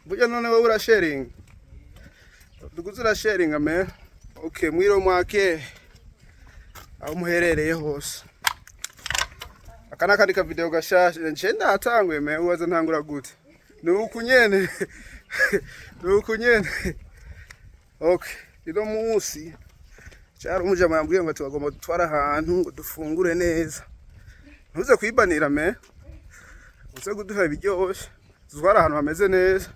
Burya none wowe urasharing. Duguzura sharing ame. Okay, mwiro mwake. Aho muherereye hose. Akana kandi ka video gashashe nje ndatangwe me uwaza ntangura gute. Nuku nyene. Nuku nyene. Okay, ino munsi. Cyari umujama yambwiye ngo tugomba gutwara ahantu ngo dufungure neza. Ntuze kwibanira me. Uze kuduha ibiryoshe. Zutwara ahantu hameze neza.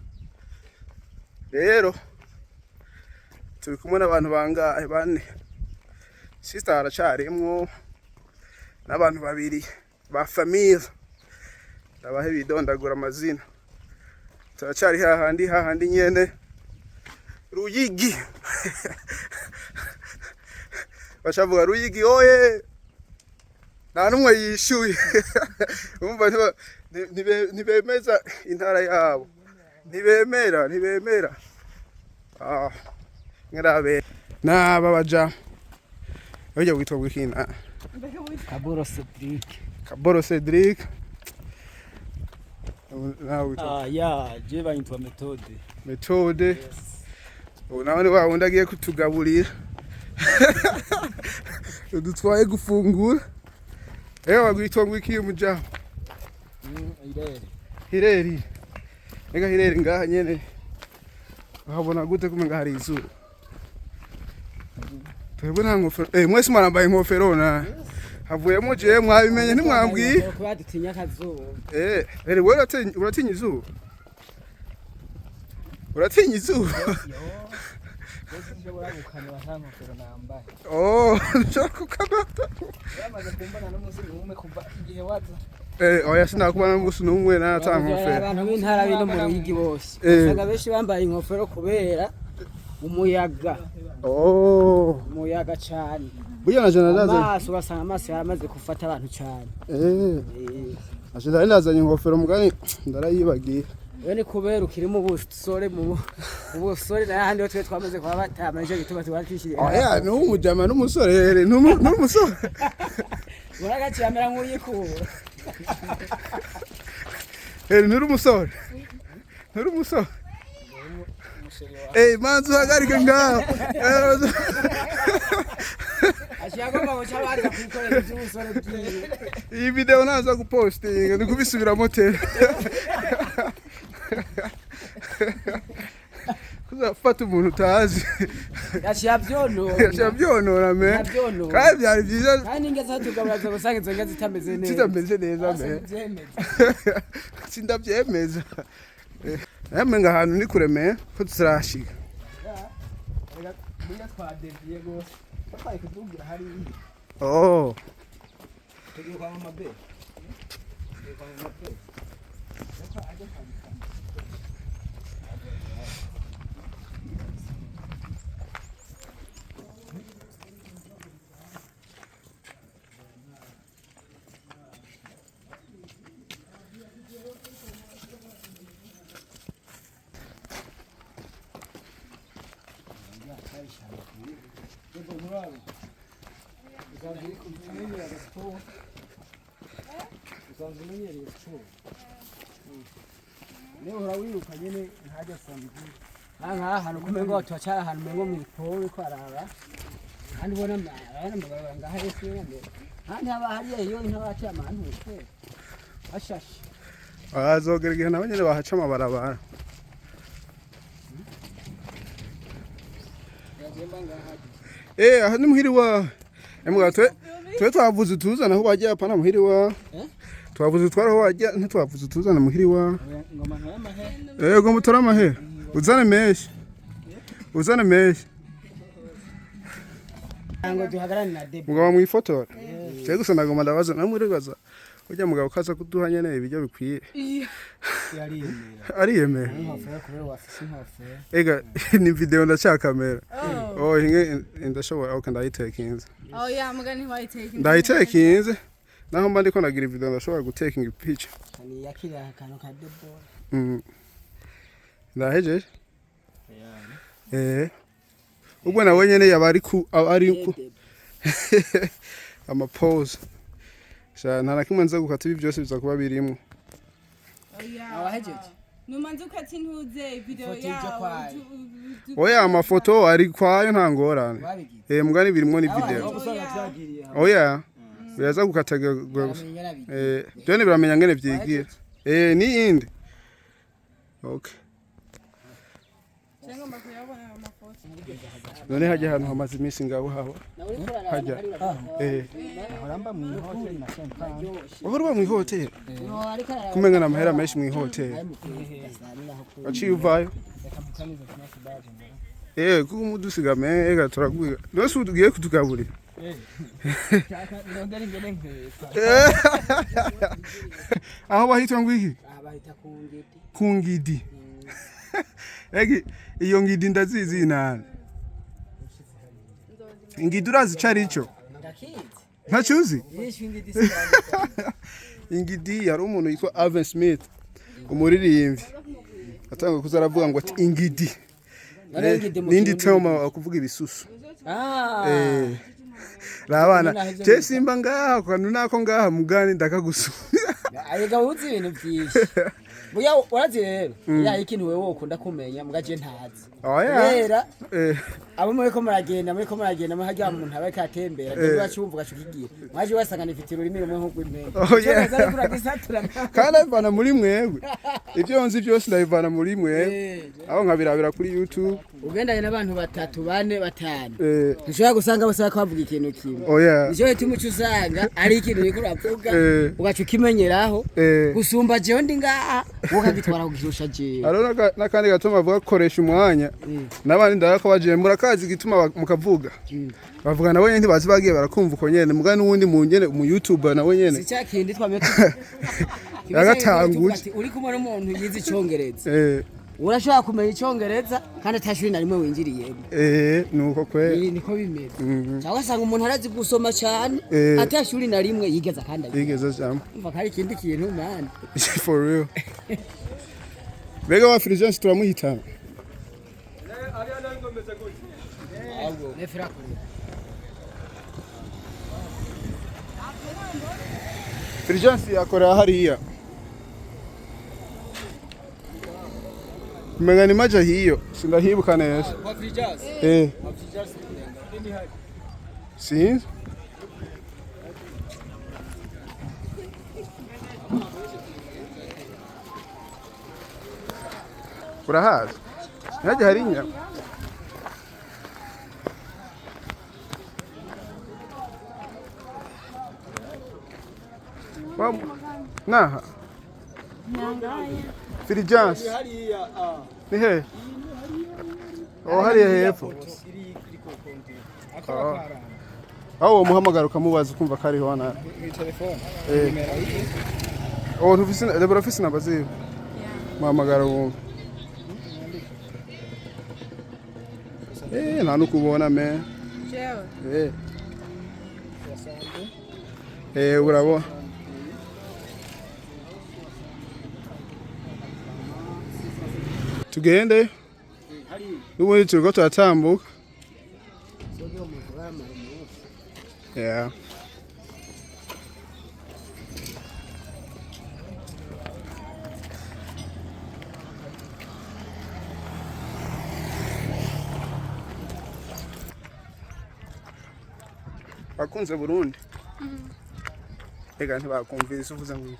Rero turi kumwe n'abantu bangahe bane. Sister aracarimwo n'abantu babiri ba famille. Ndabahe bidondagura amazina. Turacari hahandi nyene. Ruyigi. Bashavuga Ruyigi oye. Nta numwe yishuye. Umva ntibemeza intara yabo. Ntibemera. Ngarabe. Naba baja. Oya witwa wikina. Kaboro Cedric. Je bayitwa Methode. Yes. Unaone wa undagiye kutugaburira. Udutwaye gufungura. Wagwitwa wiki muja. Hireri. Ega hireri ngaha nyene. Uhabona gute kumenga hari izuba. Twebwe nta ngofero. Mwese mwarambaye inkofero na. Havuyemo je mwabimenye ntimwambwiye. Kubadutinya kazuba. Wewe uratinya izuba. Uratinya izuba. Oh, nshakukabata. Yamaze kumbana n'umusi umwe kuva igihe waza. Oya sinakubana n'umusi n'umwe nata nkofero. Abantu b'intara bino mu Ruyigi bose. Usanga benshi bambaye inkofero kubera umuyaga. Umuyaga cyane. Buya na jana naza. Amaso basanga amaso yaramaze gufata abantu cyane. Ashira nazanye inkofero mugani ndarayibagiye. Wene kubera ukirimo ubusore ubusore n'ahandi twe twamaze kwa batama je gituma twatishije. Oya no umujama n'umusore n'umusore. Uragaci yamera nk'uyikura. Nuri umusore. Manzu hagarika ngaho. Ashiyagomba gucabaza kwikorera iby'umusore bwiwe. Iyi video naza gupostinga ndikubisubira moteri. Kuzafata umuntu utazi. Yashabyonora me. Kandi byari byiza. Kandi ingeze tugabaza gusanga inzoga zitameze neza. Zitameze neza me. Sindabyemeza. Namenga ahantu ni kuremeye ko tuzarashika. Buya twadeviye gose. Twaye kudugira hari indi. Tugiye kwa mama be. Leo wiruka nyene ntajya sambu. Ahantu kumengo watu wacara ahantu mengo mwipowe ko araba. Kandi bona abana ngaha yese ngende. Kandi haba hariya iyo ntabati amantu wese. Ashashe. Azogerege nabo nyene bahaca amabarabara. Aha ni muhiri wa. Emwe twe twavuze tuzana aho bajya pana muhiri wa. Twavuze twaraho wajya ntitwavuze tuzana muhiri wa. Ngoma ntamahe. Ngo mutora amahe. Uzane meshi. Ngo duhagarane na debo. Mugabo mwifotora. Cyo gusa ndagoma ndabaza namuribaza. Ujya mugabo kaza kuduha nyene ibijyo bikwiye. Ariyemera. Inkofero kubera wafise inkofero. Ega ni video ndacakamera. Hinge ndashobora okay ndayitekinze. Ya mugani wayitekinze. Ndayitekinze. Naho mba ndiko nagira video ndashobora gutekinga picture. Ni yakira akantu ka debo. Ndaheje? Ubwo nawe nyene yabari ku ama pose. Nta nakimwe nza gukata ibi byose biza kuba birimo. Awahejeje. numanze ukati ntuze video yawe. Oya amafoto ari kwayo nta ngorane. Mugani birimo ni video. Oya. Biraza gukataga gusa. Byone biramenya ngene vyigira. Ni indi. Okay. Cyangwa makuyabona amafoto. None hajya hano hamaze iminsi ngabo haho. Hajya. Aramba mu hotel na champagne. Uburwa mu hotel. Kumenga na mahera menshi mu hotel. Aciye uvayo. Kuko umudusiga mega turagwiga. Nose ugiye kutugaburira. Aho bahita ngwiki? Bahita Kungidi. Egi iyo ngidi ndazizi nani? Ingidi urazi cari ico? Ntacuzi? Ingidi yari umuntu yitwa Alvin Smith umuririmbyi. Atanga kuzaravuga ngo ati ingidi. Nindi tema kuvuga ibisusu. Rabana je simba ngaha kwanu nako ngaha mugani ndakagusubira. Ayega uzi ibintu byinshi. Buya warazi rero ya ikintu wewe ukunda kumenya mugaje ntazi. Rera abo muriko muragenda mahajya umuntu abeka atembera ndio acumva gashukigiye. Mwaje wasangana ifitiro rimwe rumwe nko gwimene. Kana bana muri mwebwe. Ibyo nzi byose ndabivana muri mwebwe. Aho nkabirabira kuri YouTube. Ugendanye n'abantu 3 4 5. Nshobora gusanga bose bakavuga ikintu kimwe. Nijo eti mucu usanga ari ikintu riko uravuga ugacu kimenyeraho gusumba je ndi ngaha ukagitwara kugishusha je. Arona nakandi gatuma bavuga koresha umwanya. Nabandi ndako baje murakazi gituma mukavuga. Bavuga nabo nyene ntibazi bagiye barakumva uko nyene muga n'uwundi mu nyene mu YouTube nawe nyene. Si cyakindi twamye yagatanguje. Uri kumwe n'umuntu yizi icongereza. Urashobora kumenya icongereza kandi atashuri na rimwe winjiriyemo. Nuko kwe. Niko bimeze. Cyangwa sanga umuntu arazi gusoma cyane atashuri na rimwe yigeza kandi yigeza cyane. Umva kari kindi kintu man. For real. Bega wa Fulgence turamuhitana. Fulgence yakora hariya. Mengani maja hiyo sindahibuka neza. Sinzi. Urahazi? Naje harinya. Naha. Fulgence. Ni he? Hariya hepfo. Aho muhamagara ukamubaza ukumva kariho hano. Telefone. Tufise debora office namba ziyo. Muhamagara wumva. Nta nukubona me. Jewe. Urabo. Tugende. Ubundi turiko turatambuka. Yeah. Bakunze Burundi. Ega ntibakumvise uvuze ngo.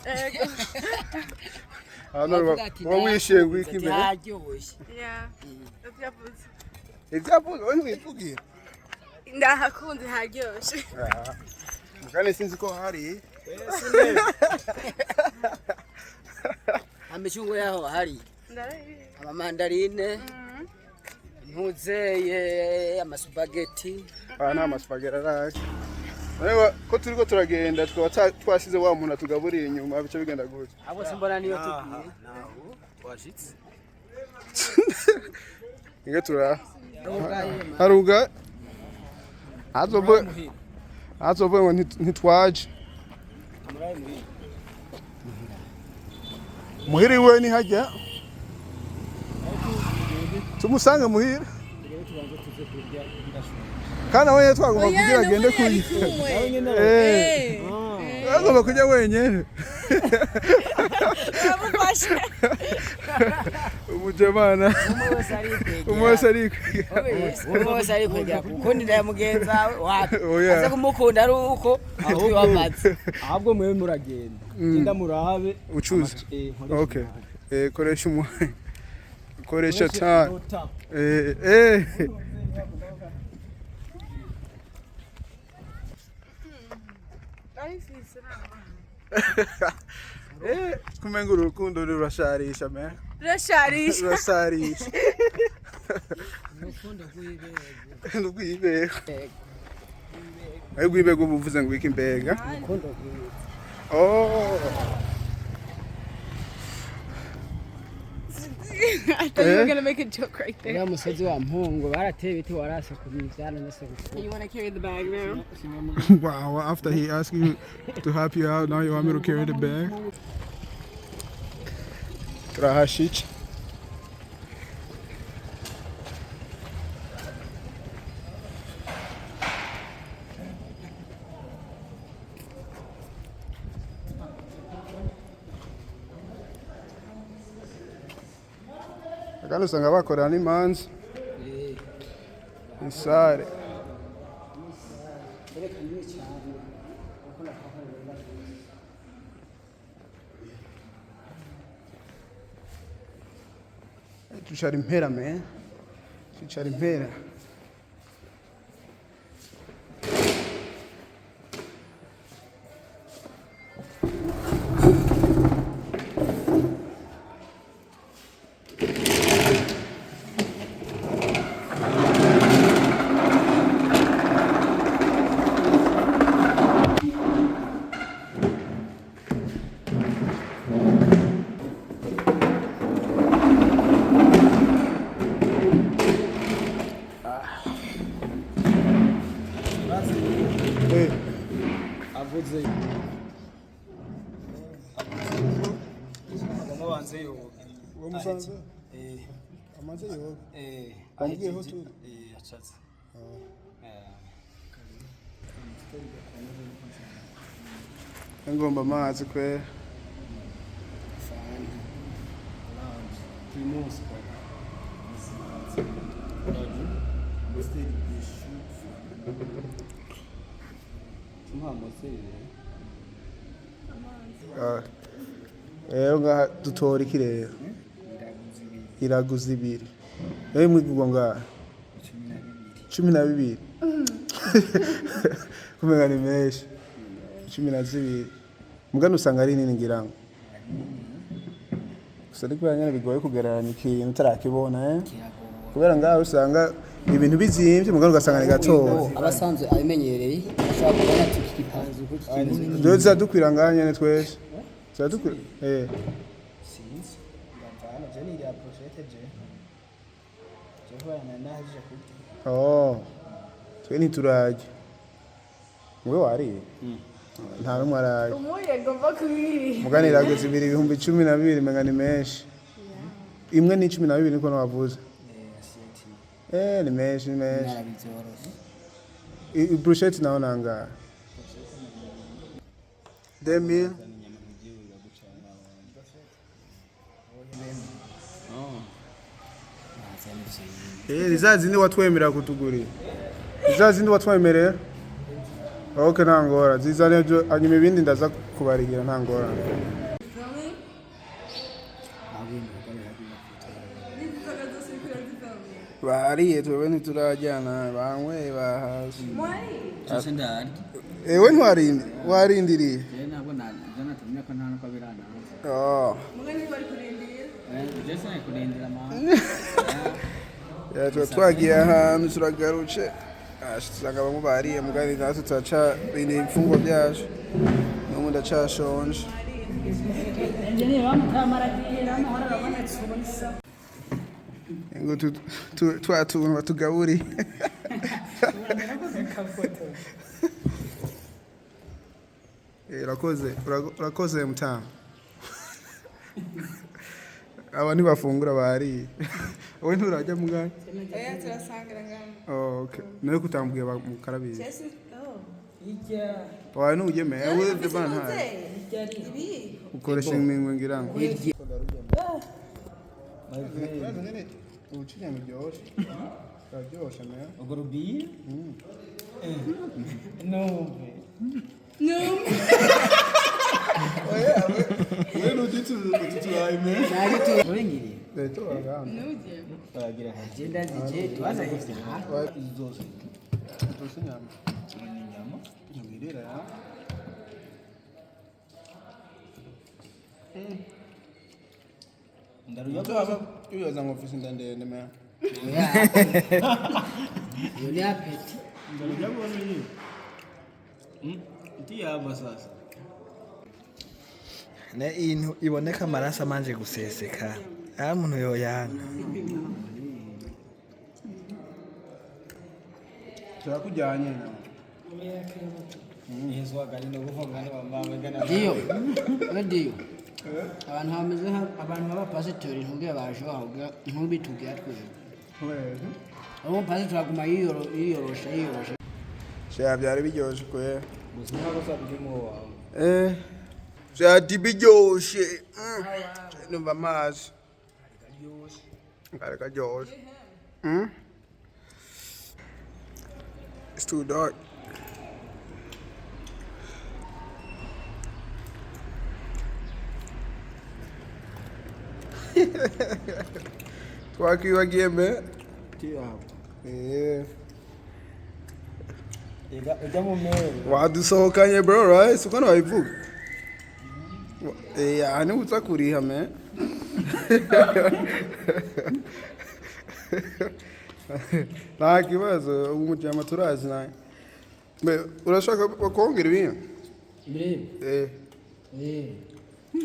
Ego. Wawishe ngwiki mbere. Yaryoshye. Ibyavuze wowe ntiwivugira. Ndahakunze haryoshye. Mugane sinzi ko hari. Amechungo yaho hari. Amamandarine. Ntuzeye amasupageti. Nta masupageti araje. Reba ko turiko turagenda tukaba twasize wa muntu tugaburira inyuma bice bigenda gutya. Abo simbona niyo tugiye. Naho twashitse. Inge tura. Haruga. Azovuga ngo ntitwaje. Muhiri we ni hajya. Tumusange muhira. Kana wewe twagomba kugira agende kuyi. agomba kujya wenyine Uramufashe. umujamana umwese ari kwegera gukundira ya mugenzi wawe wapi Oya. aza kumukunda ari uko ahubwo wamaze ahubwo mwe muragenda genda murabe ucuza okay koresha umuhe koresha cyane Arifise kumenga urukundo rurasharisha man Rasharisha. rurasarisha urukundo rw'ibego rw'ibego ayo rw'ibego buvuze ngo iki mbega urukundo rw'ibego oh I thought you were gonna make a joke right there. uriya musozi wa mpungu barateye ibiti warase ku mivyana no se You wanna carry the bag now? wow after he asked you to help you out now you want me to carry the bag turahashitse kandi usanga bakorera n'imanza isare tucara impera me tucara impera avuze amabanze yo uwo musanze amaze yoga bambwiyeho turi yacatse ngomba amazi kwe primus ngaha dutora iki rero iraguza ibiri ewe mwigurwa ngaha 12 kumenga ni menshi 12 mugana usanga ari nini ngira ngo gusa ariko nyine bigoye kugereranya ikintu utarakibona kubera ngaha usanga ibintu bizimvye mugana ugasanga ni gatoya abasanzwe abimenyereye ashaka kubona tukipanze uko kikimeze rero zadukwira ngaha nyene twese zadukwira sinzi ndavana je ni ya project je bana naje kurya twe ntiturajya wowe wariye nta n'umwe araye Umuye ngomba kubiri. mugana iraguza ibiri 12,000 menga ni menshi imwe ni 12 niko navuze ni menshi ni menshi brushette naho nanga 2000 zazindi watwemerera kutugurira zazindi watwemerera okay ntangora zizane byo hanyuma ibindi ndaza kubarihira ntangora bariye twebwe ntiturajyana banywe bahazi cyose ndari ewe warindiriye ntabwo natumye ko nta nuko birana Mugani bari kurindira. Jesse ari kurindira twagiye ahantu turagarutse usanga bamwe bariye mugani natwe turaca bindi imfungwa byacu n'ubu ndacashonje ngo twatuntu batugaburi urakoze mutamu aba ntibafungura bariye wowe nturajya mugani Oya turasangira ngamo. okay nawe kutambwiye mukarabiye Wawe ntugeme wewe de bana. Ukoresha iminwe ngira ngo. Ucinya mu byose. Byose me. Ugurubi? No. No. Oya, wewe nutitu ayi me. Nari tu wengiri. Beto agana. No, dear. Bagira Agenda zije twaza gufite. zose. Zose nyama. Inyama. Nyamirera ya. Ndaruya Uyoza ngofisi ndende me. Yo ni apeti. ndaruya bone ni. Ndiyama sasa. Ne intu iboneka amaraso amanje guseseka ari umuntu yoyanga Turakujyanye na. Yesu akalinde kuvugana bambaye gana. Dio. Dio. Abantu bameze abantu baba pasiteri ntuge baje bahuga ntubitugira twese. Wewe. Abo pasiteri aguma yiyorosha. Sha byari biryoshe kwe. Ubuzima busa bwimo wawe. Byari biryoshe. Numva amazi. Kari karyoshe. It's too dark. Twakibagiye me. Ega mu mere. Wadusohokanye bro, right? Suko no wabivuga. Yani utsa kuriha me. Nta kibazo umujyama turazi naye. Urashaka kongera ibintu? Mbere.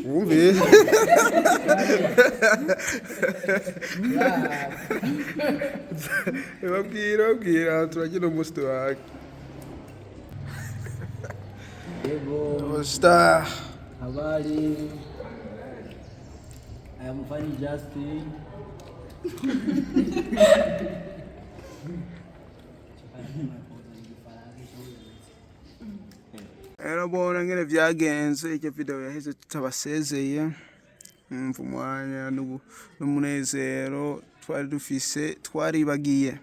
Wumve. Babwira turagenda umusiti wake. Yego. Star. Habari. I am funny Justin. Urabona ngene vyagenze icyo video yaheze tutabasezeye umva umwanya n'umunezero twari dufise twaribagiye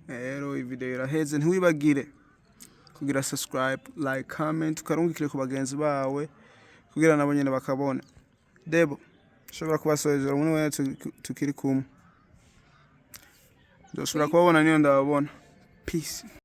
rero iyi video iraheze ntiwibagire kugira subscribe like comment ukarungikire ku bagenzi bawe kugira nabo nyene bakabona Debo shobora kubasozera umwe wese tukiri kumwe ndosubira kubabona niyo ndababona peace.